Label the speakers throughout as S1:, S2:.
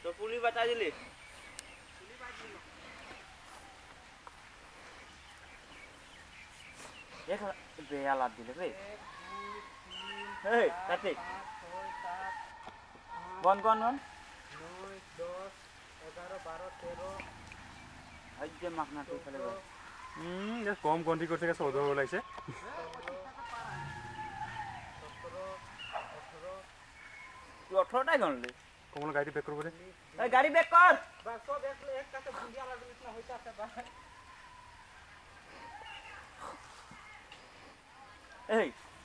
S1: तो पुली बता दिली एक बेया लाद दिले रे हे कार्तिक वन 9 10 11 12 13 आज माखना तो चले गए
S2: ये कम गन्ती करते के 14 ओलाइছে
S1: 18 टा गनले
S2: कमल गाड़ी बैक करबो रे
S1: ए गाड़ी बैक कर बस तो बैक ले एक काटे भुंडिया लागल इतना होइता से बा ए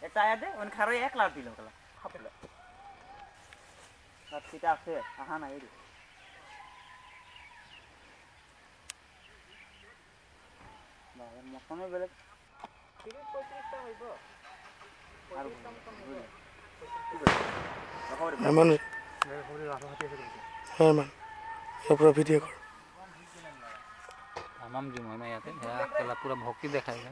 S1: একটা আয়া দে ওন খারে এক লাখ দিল কলা খাপলে আর সিটা আছে আহা না এরি বা মকনে বেলে 30 35 টা হইবো আর
S3: Herman, Herman, अपना वीडियो कर।
S1: तमाम जो है ना याते है कला पूरा भक्ति दिखाएगा।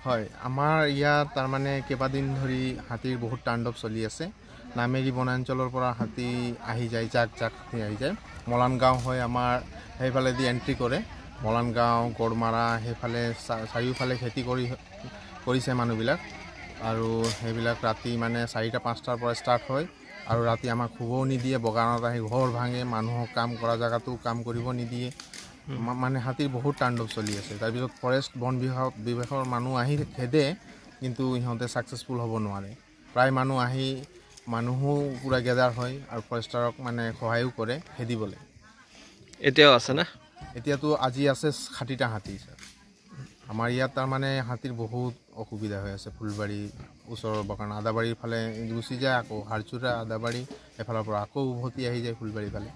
S3: হয় আমাৰ ইয়াত তাৰ মানে কেইবাদিন ধৰি হাতীৰ বহুত তাণ্ডৱ চলি আছে নামেৰি বনাঞ্চলৰ পৰা হাতী আহি যায় জাক জাক হাতী আহি যায় মলানগাঁও হৈ আমাৰ সেইফালে দি এন্ট্ৰি কৰে মলানগাঁও গড়মাৰা সেইফালে চাৰিওফালে খেতি কৰিছে মানুহবিলাক আৰু সেইবিলাক ৰাতি মানে 4টা 5টাৰ পৰা ষ্টাৰ্ট হয় আৰু ৰাতি আমাক শুবও নিদিয়ে বগানত আহি ঘৰ ভাঙে মানুহক কাম কৰা জায়গাটো কাম কৰিব নিদিয়ে মানে হাতীৰ বহুত তাণ্ডৱ চলি আছে তাৰপিছত ফৰেষ্ট বন বিভাগৰ মানুহ আহি খেদে কিন্তু ইহঁতে সাকসেসফুল হ'ব নোৱাৰে প্ৰায় মানুহ আহি মানুহো পুৰা গেদাৰ হয় আৰু ফৰেষ্টাৰক মানে সহায়ও কৰে খেদিবলৈ
S4: এতিয়াও আছে না
S3: এতিয়াতো আজি আছে 60টা হাতী স্যাৰ আমাৰ ইয়াত তাৰ মানে হাতীৰ বহুত অসুবিধা হৈ আছে ফুলবাৰী ওচৰৰ বকান আদাবাৰীৰ ফালে গুচি যায় আকৌ হাৰচুৰা আদাবাৰী এফালৰ পৰা আকৌ উভতি আহি যায় ফুলবাৰী ফালে